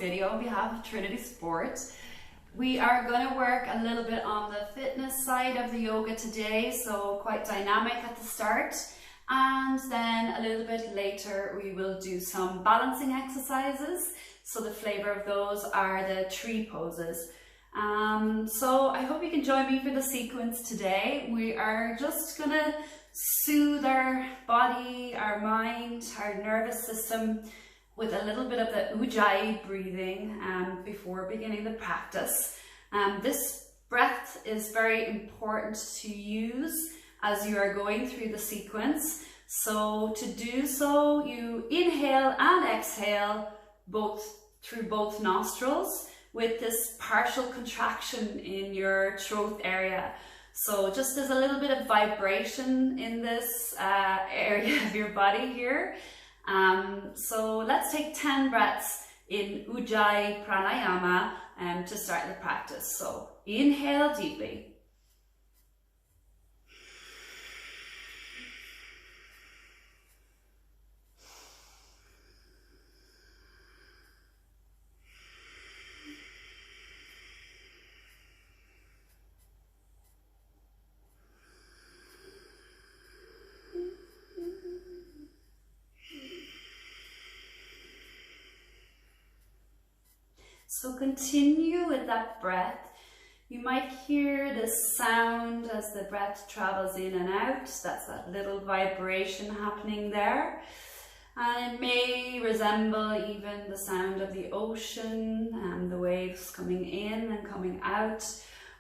video on behalf of Trinity Sport. We are going to work a little bit on the fitness side of the yoga today, so quite dynamic at the start, and then a little bit later we will do some balancing exercises. So the flavor of those are the tree poses. So I hope you can join me for the sequence today. We are just going to soothe our body, our mind, our nervous system with a little bit of the Ujjayi breathing before beginning the practice. This breath is very important to use as you are going through the sequence. So to do so, you inhale and exhale through both nostrils with this partial contraction in your throat area. So just there's a little bit of vibration in this area of your body here. So let's take 10 breaths in Ujjayi Pranayama to start the practice. So inhale deeply. So continue with that breath. You might hear the sound as the breath travels in and out. That's that little vibration happening there. And it may resemble even the sound of the ocean and the waves coming in and coming out,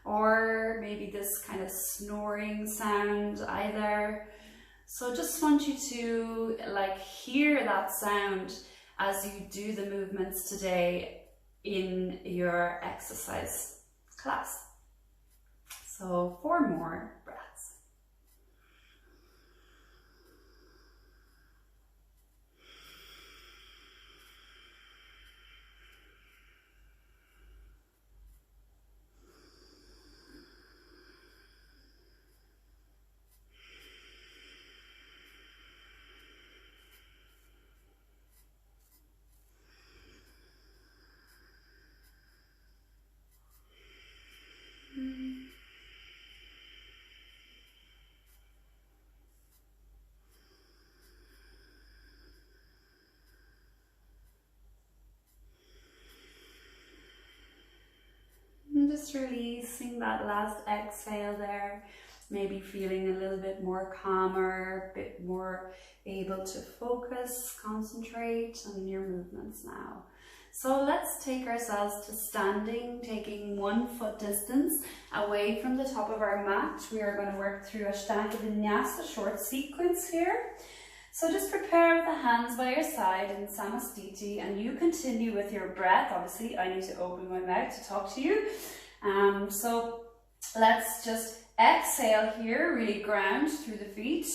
or maybe this kind of snoring sound either. So just want you to hear that sound as you do the movements today in your exercise class. So 4 more breaths. Just releasing that last exhale there, maybe feeling a little bit more calmer, a bit more able to focus, concentrate on your movements now. So let's take ourselves to standing, taking 1 foot distance away from the top of our mat. We are going to work through Ashtanga Vinyasa, short sequence here. So just prepare with the hands by your side in Samasthiti, and you continue with your breath. Obviously, I need to open my mouth to talk to you. So let's just exhale here, really ground through the feet.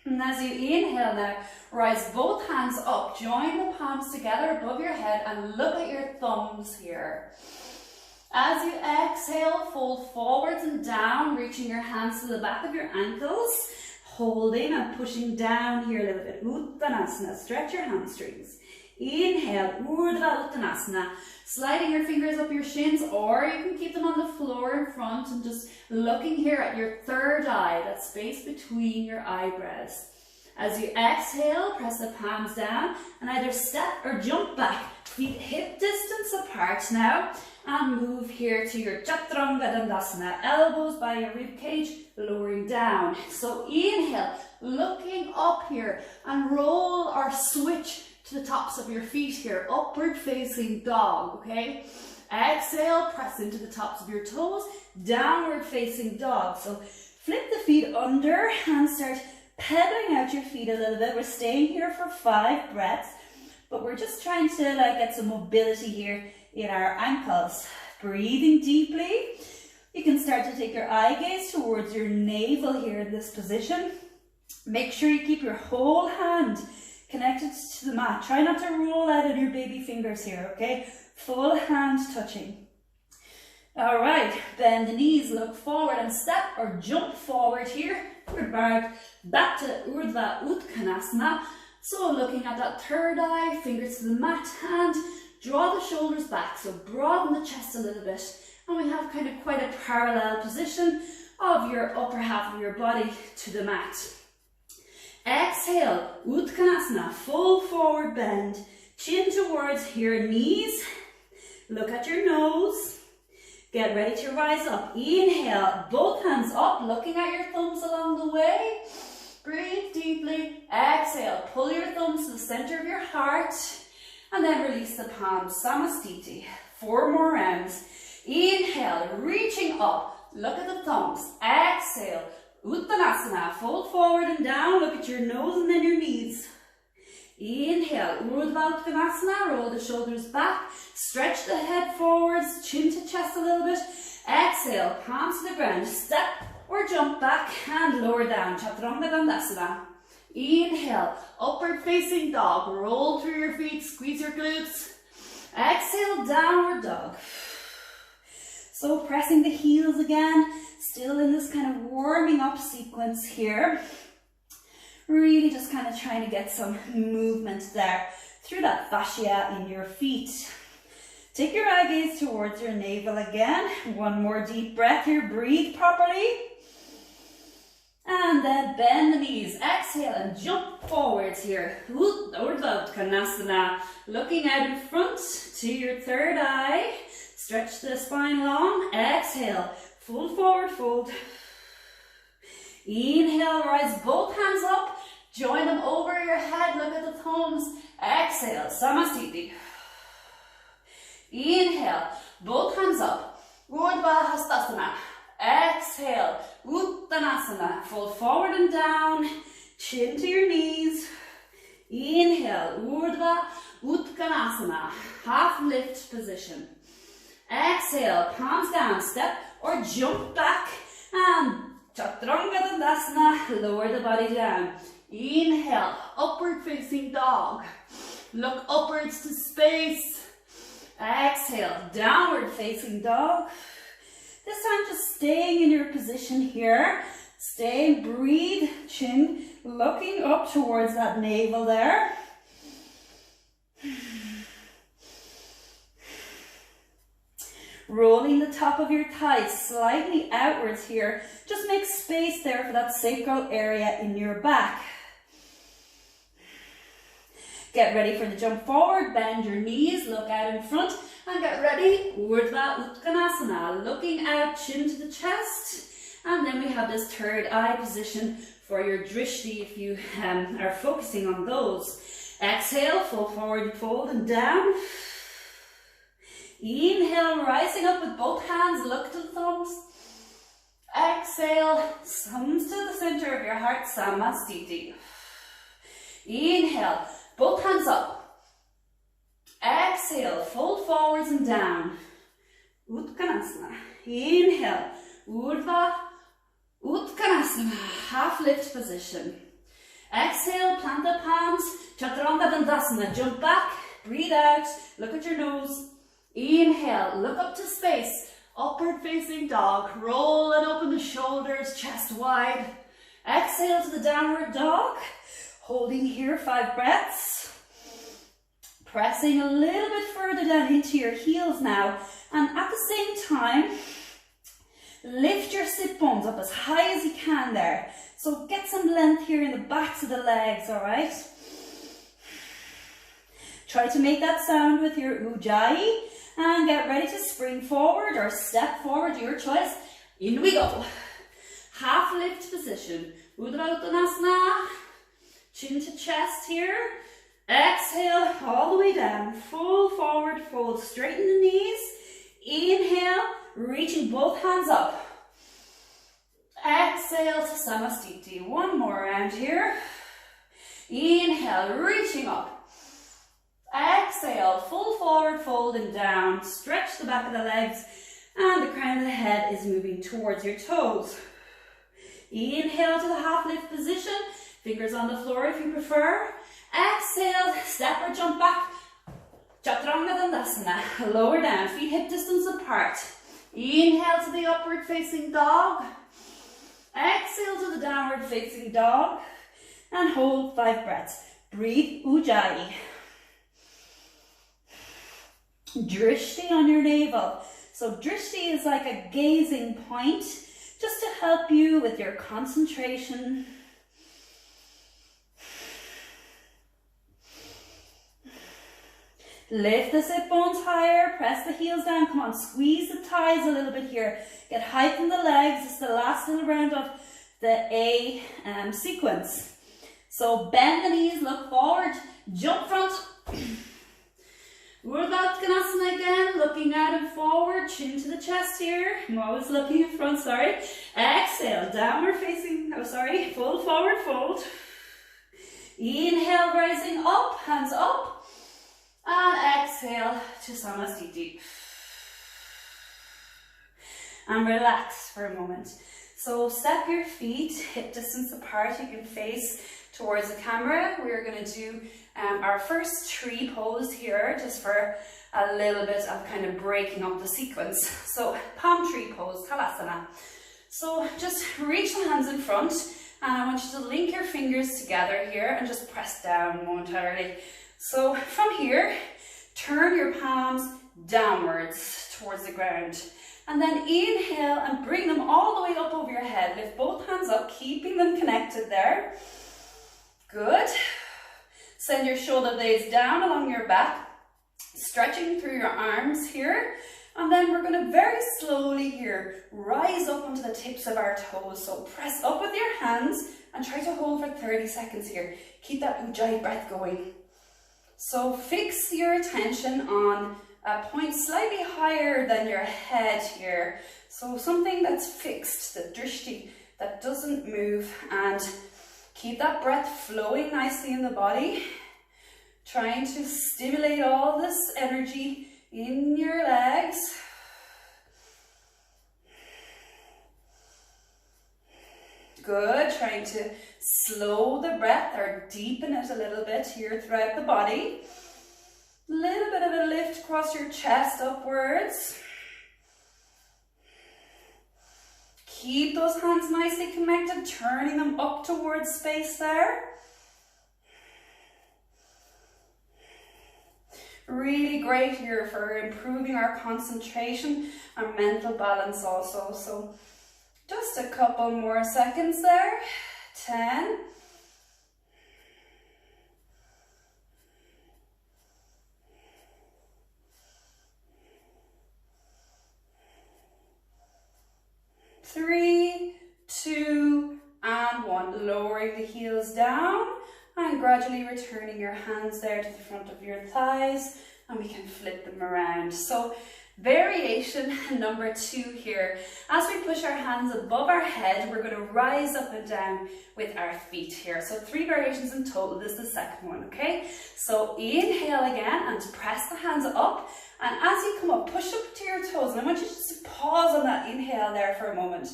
And as you inhale now, rise both hands up, join the palms together above your head and look at your thumbs here. As you exhale, fold forwards and down, reaching your hands to the back of your ankles, holding and pushing down here a little bit. Uttanasana, stretch your hamstrings. Inhale, Urdhva Uttanasana, sliding your fingers up your shins, or you can keep them on the floor in front and just looking here at your third eye, that space between your eyebrows. As you exhale, press the palms down and either step or jump back, feet hip distance apart now, and move here to your Chaturanga Dandasana, elbows by your rib cage, lowering down. So inhale, looking up here, and roll or switch to the tops of your feet here, upward facing dog, okay? Exhale, press into the tops of your toes, downward facing dog. So flip the feet under and start pedaling out your feet a little bit. We're staying here for 5 breaths, but we're just trying to get some mobility here in our ankles. Breathing deeply. You can start to take your eye gaze towards your navel here in this position. Make sure you keep your whole hand connected to the mat. Try not to roll out on your baby fingers here, okay? Full hand touching. All right, bend the knees, look forward and step or jump forward here. Back to Urdhva Uttanasana. So looking at that third eye, fingers to the mat, and draw the shoulders back, so broaden the chest a little bit, and we have kind of quite a parallel position of your upper half of your body to the mat. Exhale, Uttanasana, full forward bend, chin towards your knees, look at your nose, get ready to rise up. Inhale, both hands up, looking at your thumbs along the way. Breathe deeply. Exhale, pull your thumbs to the center of your heart, and then release the palms, Samastiti. 4 more rounds. Inhale, reaching up, look at the thumbs. Exhale, Uttanasana, fold forward and down, look at your nose and then your knees. Inhale, Urdhva Uttanasana, roll the shoulders back, stretch the head forwards, chin to chest a little bit. Exhale, palms to the ground, step or jump back and lower down, Chaturanga Dandasana. Inhale, upward facing dog, roll through your feet, squeeze your glutes. Exhale, downward dog. So pressing the heels again, still in this kind of warming up sequence here. Really just kind of trying to get some movement there through that fascia in your feet. Take your eye gaze towards your navel again. One more deep breath here, breathe properly. And then bend the knees, exhale and jump forwards here. Urdhva Uttanasana, looking out in front to your third eye. Stretch the spine long, exhale, fold forward, fold. Inhale, rise both hands up, join them over your head, look at the thumbs. Exhale, Samastiti. Inhale, both hands up, Urdhva Hastasana. Exhale, Uttanasana, fold forward and down, chin to your knees. Inhale, Urdhva Uttanasana, half lift position. Exhale, palms down, step or jump back and Chaturanga Dandasana, lower the body down. Inhale, upward facing dog. Look upwards to space. Exhale, downward facing dog. This time just staying in your position here. Stay, breathe, chin looking up towards that navel there. Rolling the top of your thighs slightly outwards here. Just make space there for that sacral area in your back. Get ready for the jump forward, bend your knees, look out in front, and get ready, Urdhva Uttanasana, looking out, chin to the chest. And then we have this third eye position for your drishti if you are focusing on those. Exhale, fold forward, fold and down. Inhale, rising up with both hands, look to the thumbs. Exhale, thumbs to the center of your heart, Samastiti. Inhale, both hands up. Exhale, fold forwards and down. Uttanasana. Inhale, Urdhva Uttanasana, half lift position. Exhale, plant the palms, Chaturanga Dandasana, jump back, breathe out, look at your nose. Inhale, look up to space, upward facing dog, roll and open the shoulders, chest wide. Exhale to the downward dog, holding here 5 breaths. Pressing a little bit further down into your heels now, and at the same time, lift your sit bones up as high as you can there. So get some length here in the backs of the legs, all right? Try to make that sound with your ujjayi. And get ready to spring forward or step forward, your choice. In we go. Half lift position. Urdhva Uttanasana. Chin to chest here. Exhale all the way down. Full forward fold. Straighten the knees. Inhale, reaching both hands up. Exhale to Samastiti. One more round here. Inhale, reaching up. Exhale, full forward fold and down. Stretch the back of the legs and the crown of the head is moving towards your toes. Inhale to the half lift position. Fingers on the floor if you prefer. Exhale, step or jump back. Chaturanga Dandasana. Lower down, feet hip distance apart. Inhale to the upward facing dog. Exhale to the downward facing dog. And hold 5 breaths. Breathe Ujjayi. Drishti on your navel. So drishti is like a gazing point, just to help you with your concentration. Lift the sit bones higher, press the heels down, come on, squeeze the thighs a little bit here. Get height in the legs. This is the last little round of the A sequence. So bend the knees, look forward, jump front. Urdhva Uttanasana again, looking out and forward, chin to the chest here. I'm always looking in front, sorry. Exhale, downward facing, fold forward, fold. Inhale, rising up, hands up. And exhale to Samastiti. And relax for a moment. So step your feet hip distance apart. You can face towards the camera. We're going to do our first tree pose here, just for a little bit of kind of breaking up the sequence. So palm tree pose, Savasana. So just reach the hands in front, and I want you to link your fingers together here and just press down momentarily. So from here, turn your palms downwards towards the ground. And then inhale and bring them all the way up over your head. Lift both hands up, keeping them connected there. Good. Send your shoulder blades down along your back, stretching through your arms here. And then we're going to very slowly here rise up onto the tips of our toes. So press up with your hands and try to hold for 30 seconds here. Keep that ujjayi breath going. So fix your attention on a point slightly higher than your head here. So something that's fixed, the drishti, that doesn't move, and keep that breath flowing nicely in the body. Trying to stimulate all this energy in your legs. Good, trying to slow the breath or deepen it a little bit here throughout the body. A little bit of a lift across your chest upwards. Keep those hands nicely connected, turning them up towards space there. Really great here for improving our concentration and mental balance also. So just a couple more seconds there. 10. 3, 2, and 1. Lowering the heels down and gradually returning your hands there to the front of your thighs, and we can flip them around. So variation number 2 here. As we push our hands above our head, we're going to rise up and down with our feet here. So 3 variations in total. This is the second one, okay? So inhale again and press the hands up. And as you come up, push up to your toes. And I want you just to pause on that inhale there for a moment.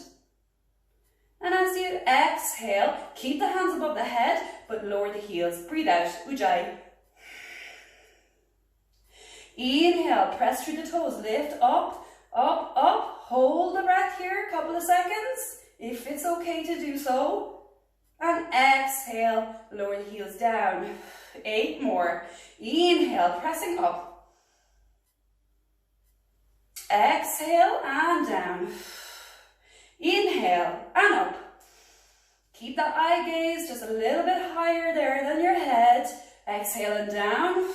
And as you exhale, keep the hands above the head, but lower the heels. Breathe out, ujjayi. Inhale, press through the toes, lift up, up, up. Hold the breath here, a couple of seconds, if it's okay to do so. And exhale, lower the heels down. 8 more. Inhale, pressing up. Exhale and down. Inhale and up. Keep that eye gaze just a little bit higher there than your head. Exhale and down.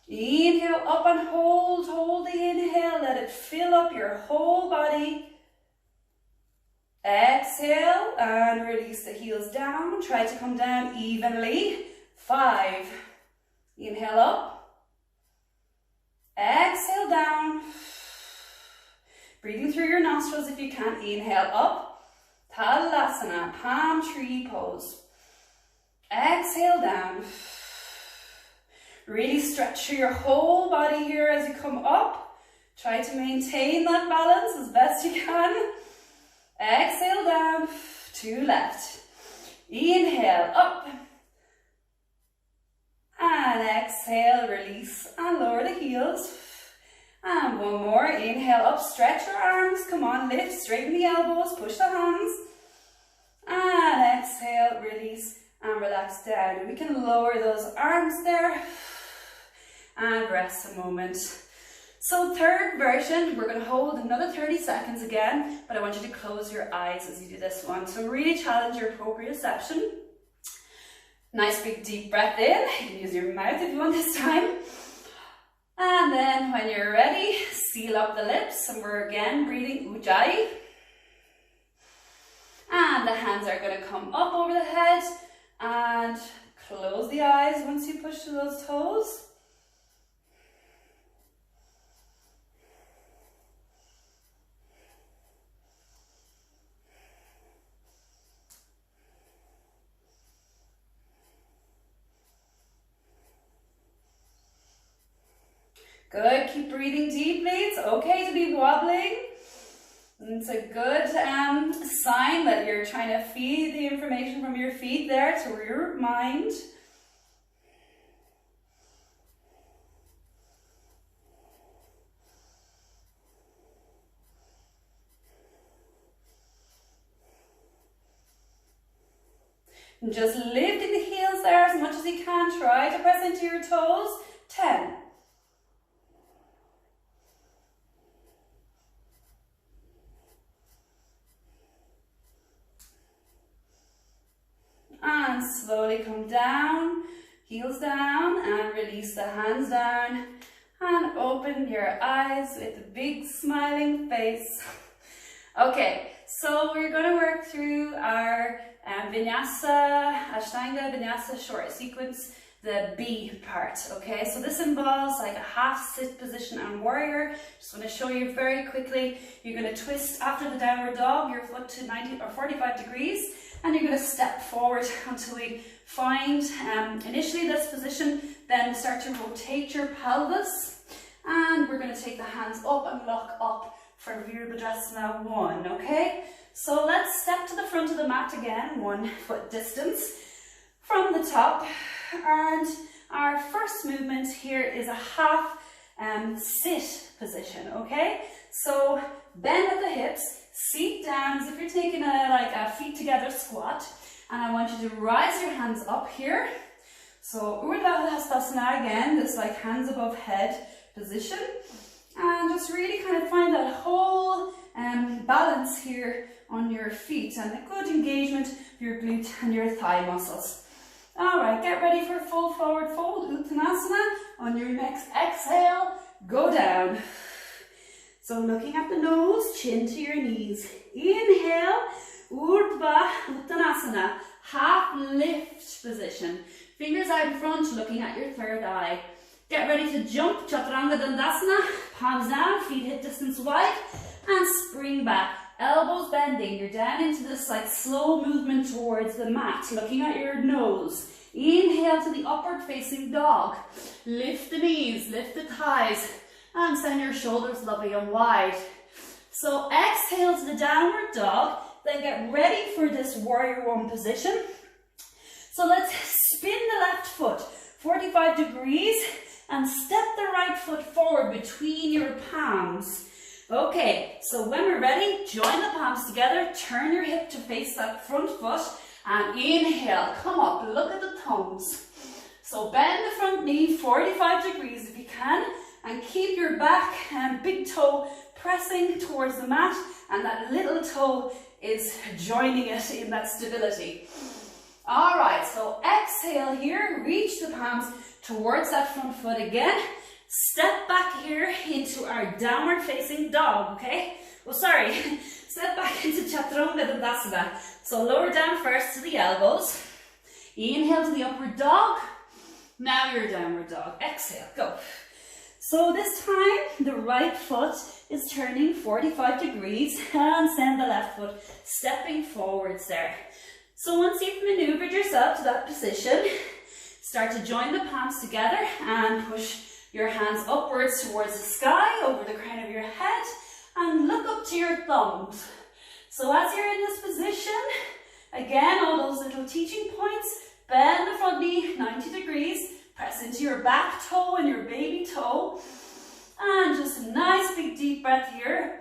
Inhale up and hold. Hold the inhale. Let it fill up your whole body. Exhale and release the heels down. Try to come down evenly. 5. Inhale up. Exhale down. Breathing through your nostrils if you can. Inhale up. Talasana, palm tree pose. Exhale down. Really stretch through your whole body here as you come up. Try to maintain that balance as best you can. Exhale down. To left. Inhale up. And exhale, release and lower the heels. And 1 more. Inhale up, stretch your arms. Come on, lift, straighten the elbows, push the hands. And exhale, release and relax down. And we can lower those arms there. and rest a moment. So third version, we're going to hold another 30 seconds again, but I want you to close your eyes as you do this one. So really challenge your proprioception. Nice big deep breath in. You can use your mouth if you want this time. And then when you're ready, seal up the lips, and we're again breathing Ujjayi. And the hands are going to come up over the head and close the eyes once you push to those toes. Good, keep breathing deeply. It's okay to be wobbling. It's a good sign that you're trying to feed the information from your feet there to your mind. And just lifting the heels there as much as you can. Try to press into your toes. 10. And slowly come down, heels down, and release the hands down. And open your eyes with a big smiling face. Okay, so we're going to work through our Vinyasa, Ashtanga Vinyasa short sequence, the B part, okay? So this involves like a half sit position and warrior. Just want to show you very quickly. You're going to twist after the downward dog, your foot to 90 or 45 degrees. And you're going to step forward until we find initially this position, then start to rotate your pelvis. And we're going to take the hands up and lock up for Virabhadrasana 1, okay? So let's step to the front of the mat again, 1 foot distance from the top. And our first movement here is a half sit position, okay? So bend at the hips. Seat down as if you're taking a feet together squat, and I want you to rise your hands up here. So Urdhva Hastasana again, this like hands above head position, and just really kind of find that whole balance here on your feet and a good engagement of your glute and your thigh muscles. All right, get ready for full forward fold, Uttanasana. On your next exhale, go down. So looking at the nose, chin to your knees. Inhale, Urdhva Uttanasana, half lift position. Fingers out in front, looking at your third eye. Get ready to jump, Chaturanga Dandasana, palms down, feet hip distance wide, and spring back. Elbows bending, you're down into this like slow movement towards the mat, looking at your nose. Inhale to the upward facing dog. Lift the knees, lift the thighs. And send your shoulders lovely and wide. So exhale to the downward dog, then get ready for this warrior 1 position. So let's spin the left foot 45 degrees and step the right foot forward between your palms. Okay, so when we're ready, join the palms together, turn your hip to face that front foot, and inhale, come up, look at the thumbs. So bend the front knee 45 degrees if you can, and keep your back and big toe pressing towards the mat, and that little toe is joining it in that stability. All right, so exhale here, reach the palms towards that front foot again. Step back here into our downward facing dog, okay? Oh, sorry, step back into Chaturanga Dandasana. So lower down first to the elbows. Inhale to the upward dog. Now your downward dog. Exhale, go. So this time, the right foot is turning 45 degrees and send the left foot stepping forwards there. So once you've maneuvered yourself to that position, start to join the palms together and push your hands upwards towards the sky, over the crown of your head, and look up to your thumbs. So as you're in this position, again, all those little teaching points, bend the front knee 90 degrees, press into your back toe and your baby toe, and just a nice big deep breath here.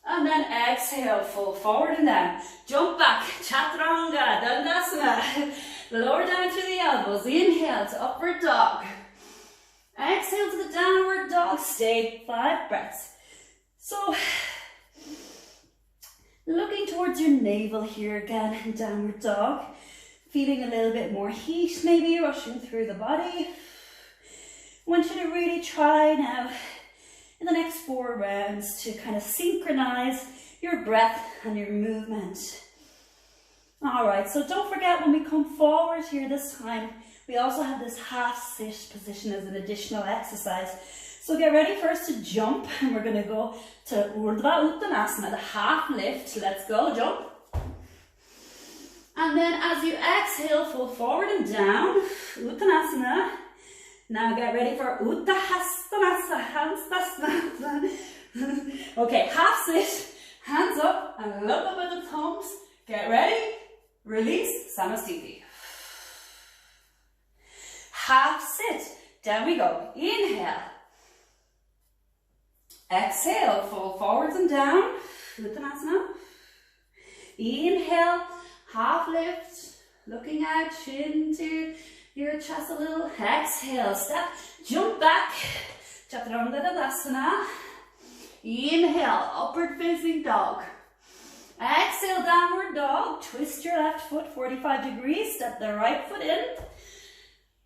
And then exhale, full forward and down. Jump back, Chaturanga Dandasana. Lower down through the elbows. Inhale to upward dog. Exhale to the downward dog, stay 5 breaths. So, looking towards your navel here again in downward dog, feeling a little bit more heat maybe rushing through the body. I want you to really try now in the next 4 rounds to kind of synchronize your breath and your movement. Alright, so don't forget when we come forward here this time, we also have this half sit position as an additional exercise. So get ready first to jump, and we're going to go to Urdhva Uttanasana, the half lift. Let's go, jump. And then as you exhale, fold forward and down, Uttanasana. Now get ready for Utthasana. Okay, half sit, hands up and look up at the thumbs. Get ready, release, Samasthiti. Half sit, down we go. Inhale. Exhale, fold forwards and down, Uttanasana. Inhale, half lift, looking out, chin to your chest a little. Exhale, step, jump back, Chaturanga. Inhale, upward facing dog. Exhale, downward dog, twist your left foot 45 degrees, step the right foot in.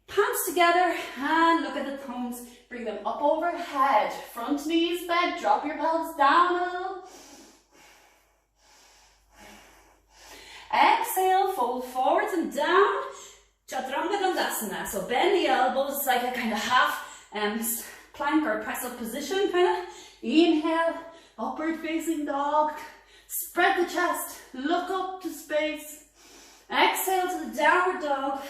Palms together and look at the thumbs. Bring them up overhead. Front knees bent. Drop your pelvis down a little. Exhale, fold forwards and down. Chaturanga Dandasana. So bend the elbows. It's like a kind of half plank or press up position. Kind of. Inhale, upward facing dog. Spread the chest. Look up to space. Exhale to the downward dog.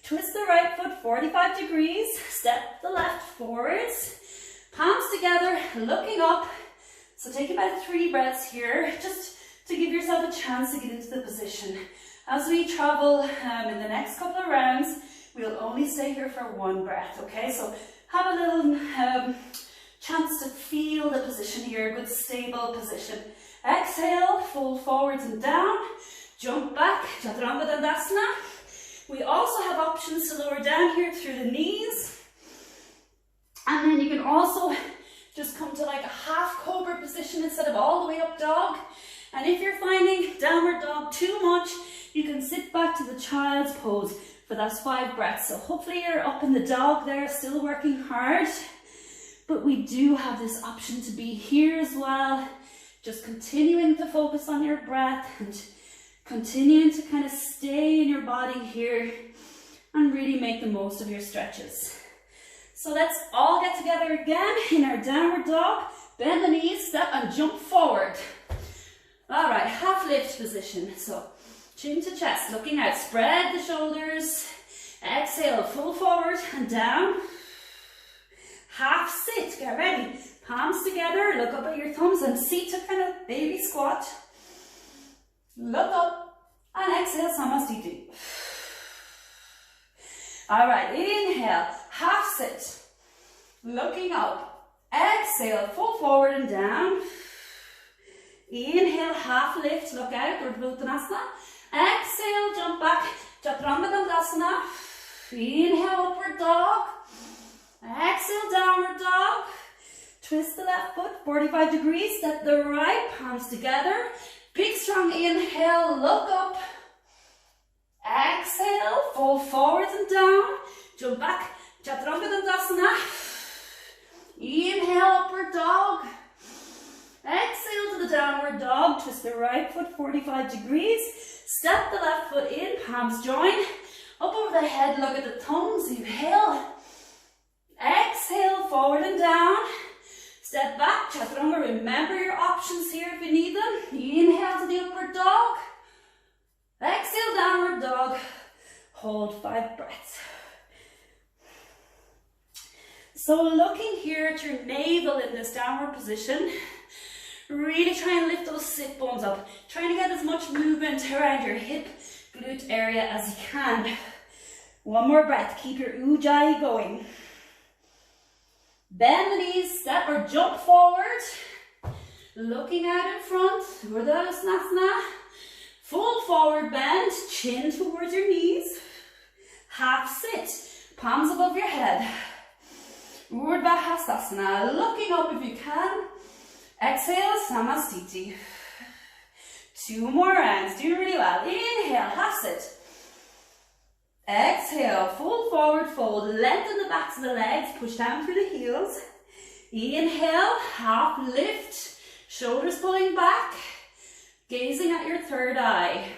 Twist the right foot 45 degrees, step the left forwards, palms together, looking up. So take about 3 breaths here, just to give yourself a chance to get into the position. As we travel in the next couple of rounds, we'll only stay here for 1 breath, okay? So have a little chance to feel the position here, a good stable position. Exhale, fold forwards and down, jump back, Chaturanga Dandasana. We also have options to lower down here through the knees. And then you can also just come to like a half cobra position instead of all the way up dog. And if you're finding downward dog too much, you can sit back to the child's pose for those 5 breaths. So hopefully you're up in the dog there, still working hard. But we do have this option to be here as well. Just continuing to focus on your breath and continuing to kind of stay in your body here and really make the most of your stretches. So let's all get together again in our downward dog. Bend the knees, step and jump forward. All right, half lift position. So chin to chest, looking out, spread the shoulders. Exhale, full forward and down. Half sit, get ready. Palms together, look up at your thumbs and seat to kind of baby squat. Look up and exhale, Samasthiti. All right, inhale, half sit. Looking up. Exhale, full forward and down. Inhale, half lift, look out, Urdhva Uttanasana. Exhale, jump back, Chaturanga Dandasana. Inhale, upward dog. Exhale, downward dog. Twist the left foot 45 degrees, step the right, palms together. Big strong inhale, look up. Exhale, fold forwards and down. Jump back, Chaturanga Dandasana. Inhale, upward dog. Exhale to the downward dog. Twist the right foot 45 degrees. Step the left foot in, palms join. Up over the head, look at the thumbs. Inhale. Exhale, forward and down. Step back, Chaturanga. Remember your options here if you need them. Inhale to the upward dog. Exhale, downward dog. Hold 5 breaths. So looking here at your navel in this downward position, really try and lift those sit bones up. Trying to get as much movement around your hip, glute area as you can. 1 more breath. Keep your ujjayi going. Bend the knees, step or jump forward. Looking out in front, Urdhva Uttanasana. Full forward bend, chin towards your knees. Half sit, palms above your head. Urdhva Hastasana, looking up if you can. Exhale, Samastiti. 2 more rounds, doing really well. Inhale, half sit. Exhale, fold forward, fold. Lengthen the backs of the legs, push down through the heels. Inhale, half lift. Shoulders pulling back. Gazing at your third eye.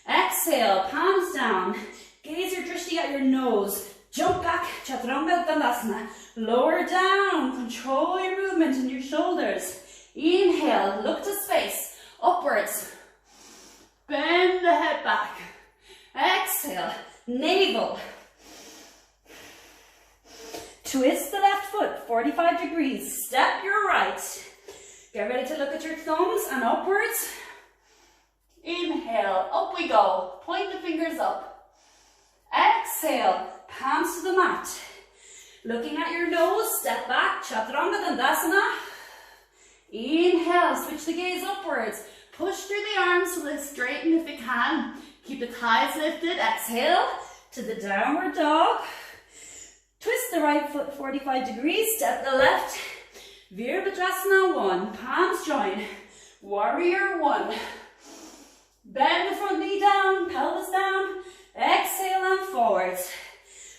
Exhale, palms down. Gaze your drishti at your nose. Jump back, Chaturanga Dandasana. Lower down, control your movement in your shoulders. Inhale, look to space, upwards. Bend the head back. Exhale, navel. Twist the left foot, 45 degrees. Step your right. Get ready to look at your thumbs and upwards. Inhale, up we go. Point the fingers up. Exhale, palms to the mat. Looking at your nose, step back, Chaturanga Dandasana. Inhale, switch the gaze upwards. Push through the arms so they straighten if you can. Keep the thighs lifted. Exhale to the downward dog. Twist the right foot 45 degrees, step the left. Virabhadrasana 1, palms join. Warrior 1. Bend the front knee down, pelvis down. Exhale and forwards.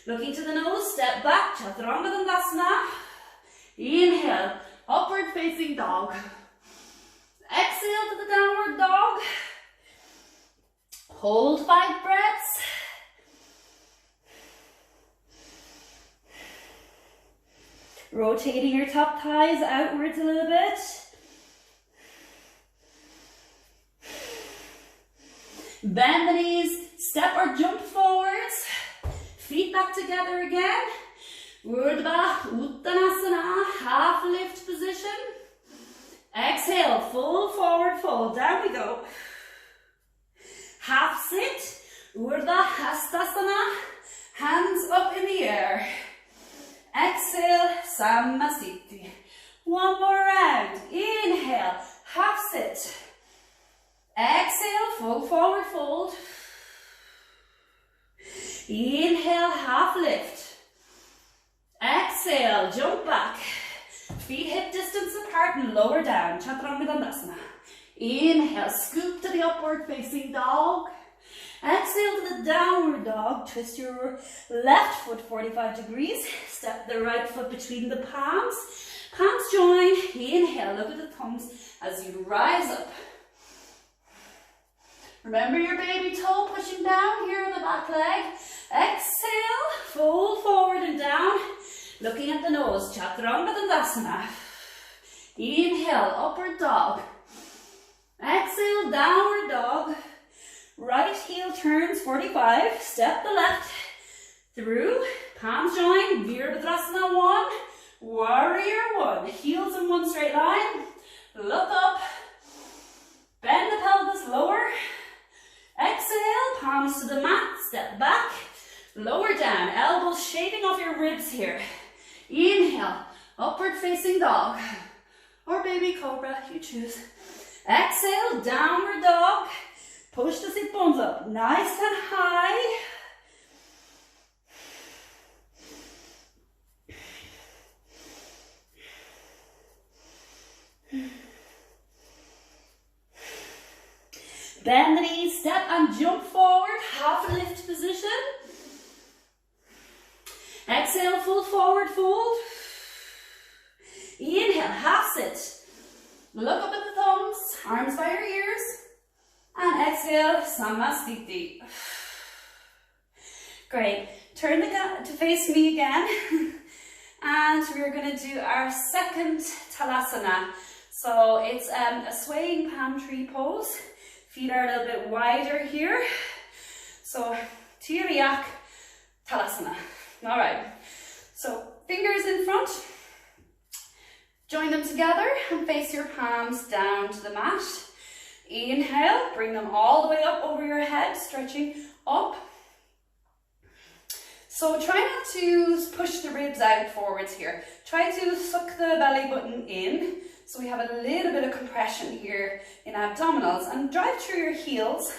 Looking to the nose, step back, Chaturanga Dandasana. Inhale, upward facing dog. Exhale to the downward dog. Hold 5 breaths. Rotating your top thighs outwards a little bit. Bend the knees, step or jump forwards. Feet back together again. Urdhva Uttanasana, half lift position. Exhale, full forward fold. Down we go. Half sit. Urdhva Hastasana, hands up in the air. Exhale, Samasthiti. 1 more round. Inhale, half sit. Exhale, full forward fold. Inhale, half lift. Exhale, jump back. Feet hip distance apart and lower down. Chaturanga Dandasana. Inhale, scoop to the upward facing dog. Exhale to the downward dog. Twist your left foot 45 degrees. Step the right foot between the palms. Palms join. Inhale, look at the thumbs as you rise up. Remember your baby toe pushing down here on the back leg. Exhale, fold forward and down. Looking at the nose, Chaturanga Dandasana. Inhale, upward dog. Exhale, downward dog. Right heel turns 45. Step the left through. Palms join. Virabhadrasana 1. Warrior 1. Heels in one straight line. Look up. Bend the pelvis lower. Exhale, palms to the mat. Step back. Lower down. Elbows shaving off your ribs here. Inhale, upward facing dog. Or baby cobra, you choose. Exhale, downward dog. Push the sit bones up, nice and high. Bend the knees, step and jump forward, half lift position. Exhale, fold forward, fold. Inhale, half sit. Look up at the thumbs, arms by your ears. And exhale, Samasthiti. Great. Turn to face me again. And we're going to do our second Talasana. So it's a swaying palm tree pose. Feet are a little bit wider here. So Tiriyak Talasana. All right. So fingers in front. Join them together and face your palms down to the mat. Inhale, bring them all the way up over your head, stretching up. So try not to push the ribs out forwards here. Try to suck the belly button in, so we have a little bit of compression here in abdominals, and drive through your heels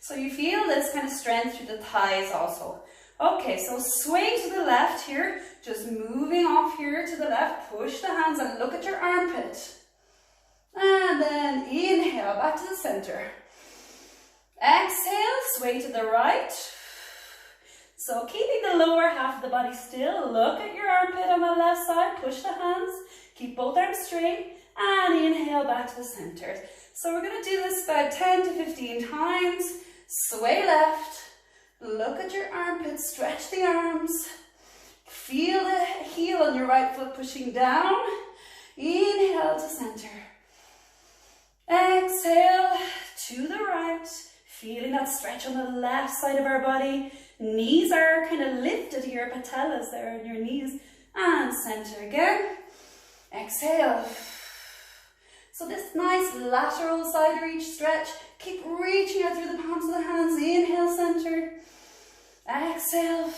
so you feel this kind of strength through the thighs also. Okay, so sway to the left here, just moving off here to the left, push the hands and look at your armpit. And then inhale, back to the center. Exhale, sway to the right. So keeping the lower half of the body still, look at your armpit on the left side, push the hands, keep both arms straight, and inhale back to the center. So we're going to do this about 10 to 15 times. Sway left, look at your armpit, stretch the arms, feel the heel on your right foot pushing down, inhale to center. Exhale to the right, feeling that stretch on the left side of our body. Knees are kind of lifted here, patellas there on your knees. And center again. Exhale. So this nice lateral side reach stretch. Keep reaching out through the palms of the hands. Inhale, center. Exhale.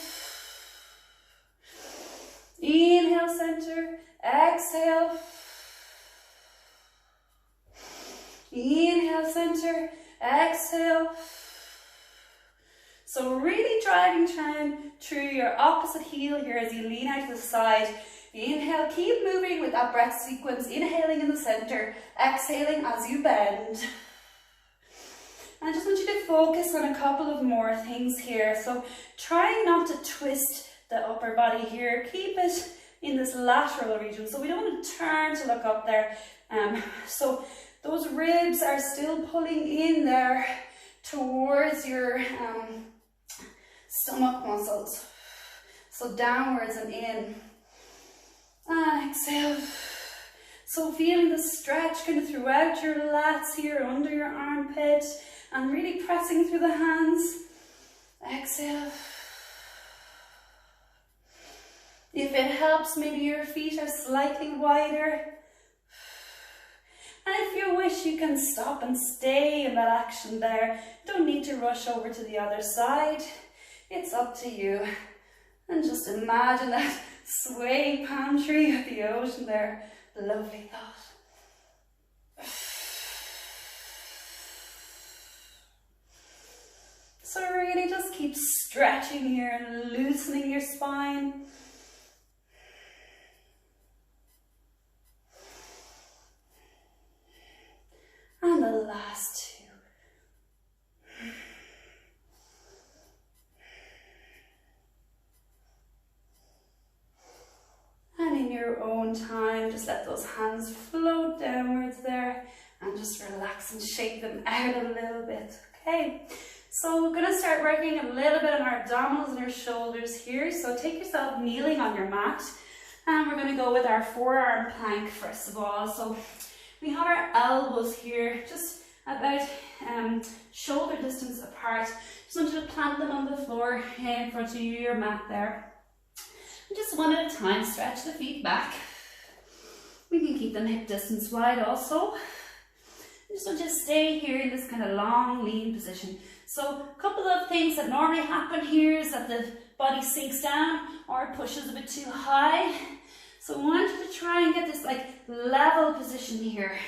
Inhale, center. Exhale. Inhale, center. Exhale. So really driving through your opposite heel here as you lean out to the side. Inhale, keep moving with that breath sequence. Inhaling in the center, exhaling as you bend. And I just want you to focus on a couple of more things here. So trying not to twist the upper body here. Keep it in this lateral region. So we don't want to turn to look up there. So those ribs are still pulling in there towards your stomach muscles. So downwards and in. And exhale. So feeling the stretch kind of throughout your lats here, under your armpit, and really pressing through the hands. Exhale. If it helps, maybe your feet are slightly wider. And if you wish, you can stop and stay in that action there. Don't need to rush over to the other side. It's up to you. And just imagine that swaying palm tree of the ocean there. Lovely thought. So really just keep stretching here and loosening your spine. And the last two. And in your own time, just let those hands float downwards there and just relax and shake them out a little bit. Okay, so we're going to start working a little bit on our abdominals and our shoulders here. So take yourself kneeling on your mat, and we're going to go with our forearm plank first of all. So we have our elbows here, just about shoulder distance apart. Just want you to plant them on the floor in front of you, your mat there. And just one at a time, stretch the feet back. We can keep them hip distance wide also. I just want you to stay here in this kind of long, lean position. So a couple of things that normally happen here is that the body sinks down or pushes a bit too high. So I want you to try and get this like level position here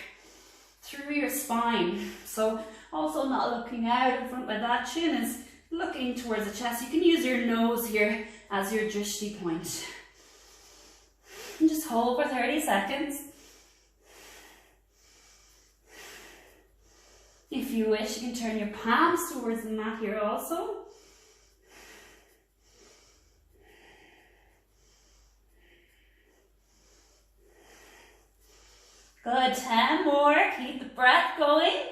through your spine. So also not looking out in front like that. Chin is looking towards the chest. You can use your nose here as your drishti point. And just hold for 30 seconds. If you wish, you can turn your palms towards the mat here also. Good, 10 more, keep the breath going.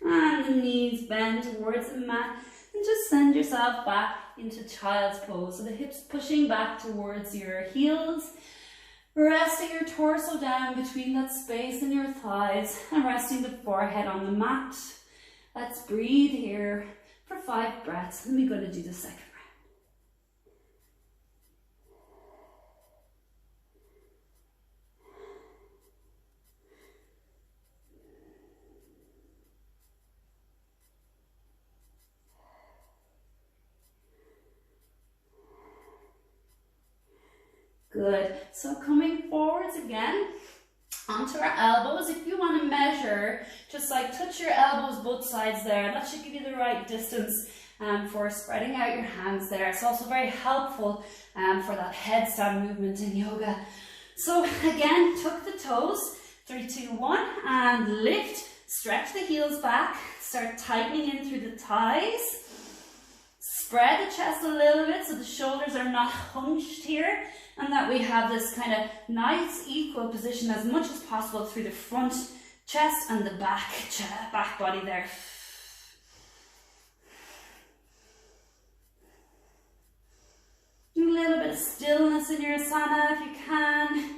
And the knees bend towards the mat, and just send yourself back into child's pose. So the hips pushing back towards your heels, resting your torso down between that space in your thighs, and resting the forehead on the mat. Let's breathe here for 5 breaths, and we're going to do the second round. Good. So coming forwards again, onto our elbows. If you want to measure, just like touch your elbows both sides there. That should give you the right distance for spreading out your hands there. It's also very helpful for that headstand movement in yoga. So again, tuck the toes, 3, 2, 1, and lift. Stretch the heels back, start tightening in through the thighs. Spread the chest a little bit so the shoulders are not hunched here, and that we have this kind of nice equal position as much as possible through the front chest and the back body there. A little bit of stillness in your asana if you can.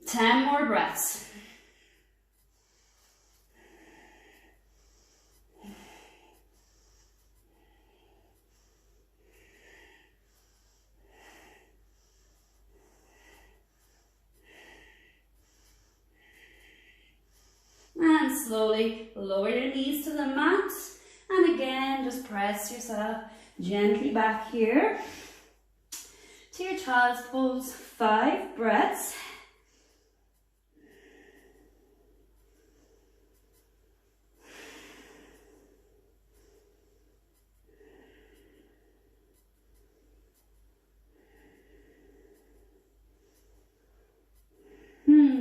Ten more breaths. And slowly lower your knees to the mat. And again, just press yourself gently back here to your child's pose. 5 breaths.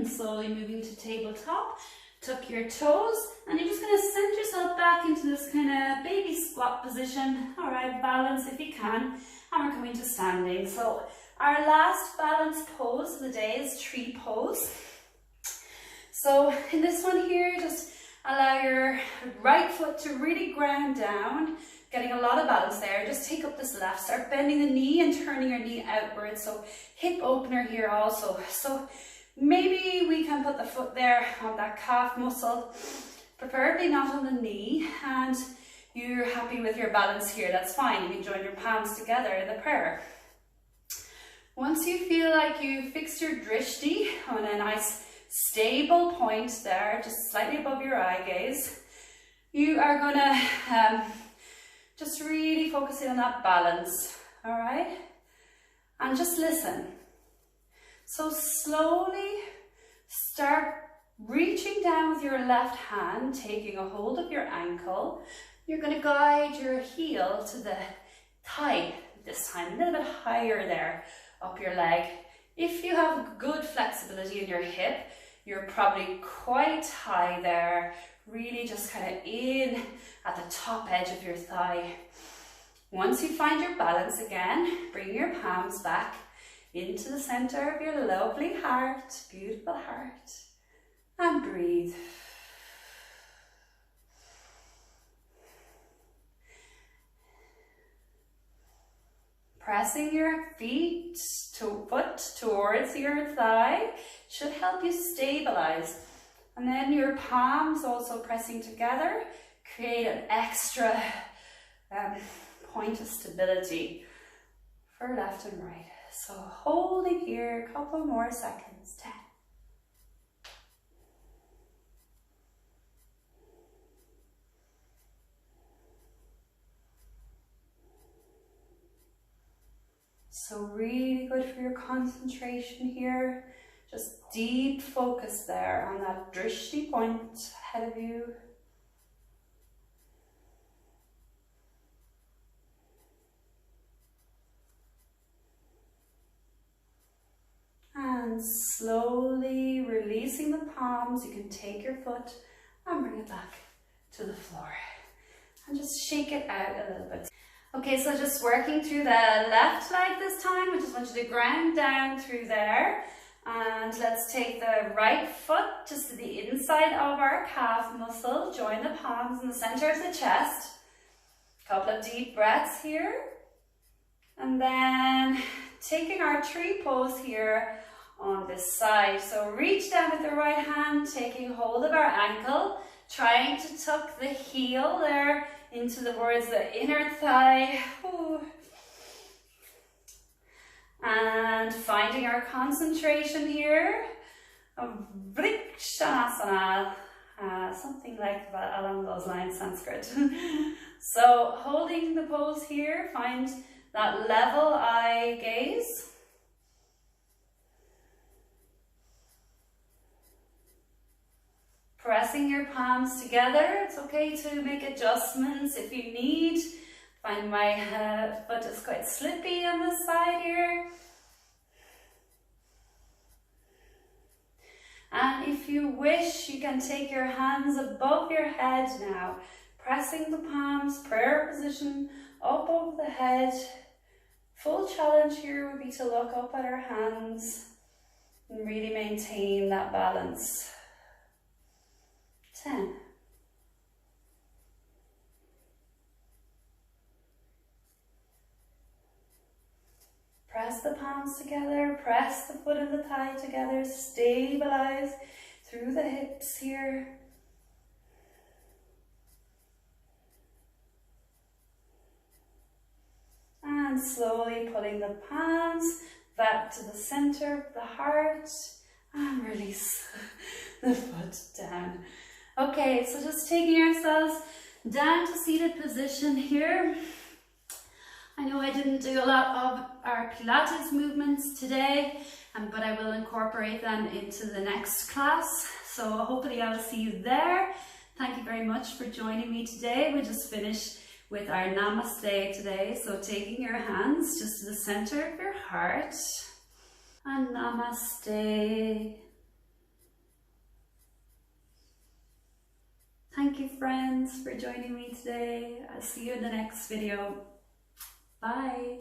Slowly moving to tabletop. Tuck your toes, and you're just going to send yourself back into this kind of baby squat position. All right, balance if you can, and we're coming to standing. So our last balance pose of the day is tree pose. So in this one here, just allow your right foot to really ground down, getting a lot of balance there. Just take up this left, start bending the knee and turning your knee outwards. So hip opener here also. So maybe we can put the foot there on that calf muscle, preferably not on the knee, and you're happy with your balance here, that's fine. You can join your palms together in the prayer. Once you feel like you fixed your drishti on a nice stable point there, just slightly above your eye gaze, you are going to just really focus in on that balance, all right? And just listen. So slowly start reaching down with your left hand, taking a hold of your ankle. You're going to guide your heel to the thigh this time, a little bit higher there up your leg. If you have good flexibility in your hip, you're probably quite high there, really just kind of in at the top edge of your thigh. Once you find your balance again, bring your palms back into the center of your lovely heart, beautiful heart, and breathe. Pressing your foot towards your thigh should help you stabilize. And then your palms also pressing together create an extra point of stability for left and right. So holding here a couple more seconds. 10. So really good for your concentration here. Just deep focus there on that drishti point ahead of you. And slowly releasing the palms, you can take your foot and bring it back to the floor. And just shake it out a little bit. Okay, so just working through the left leg this time. We just want you to ground down through there. And let's take the right foot just to the inside of our calf muscle. Join the palms in the center of the chest. A couple of deep breaths here. And then taking our tree pose here on this side. So reach down with the right hand, taking hold of our ankle, trying to tuck the heel there towards the inner thigh. Ooh. And finding our concentration here of Vrikshanasana, something like that along those lines, Sanskrit. So holding the pose here, find that level eye gaze. Pressing your palms together. It's okay to make adjustments if you need. Find my foot is quite slippy on this side here. And if you wish, you can take your hands above your head now, pressing the palms, prayer position, up over the head. Full challenge here would be to look up at our hands and really maintain that balance. 10. Press the palms together, press the foot and the thigh together, stabilize through the hips here. And slowly pulling the palms back to the center of the heart and release the foot down. Okay, so just taking ourselves down to seated position here. I know I didn't do a lot of our Pilates movements today, but I will incorporate them into the next class. So hopefully I will see you there. Thank you very much for joining me today. We just finished with our Namaste today. So taking your hands just to the center of your heart and Namaste. Thank you, friends, for joining me today. I'll see you in the next video. Bye.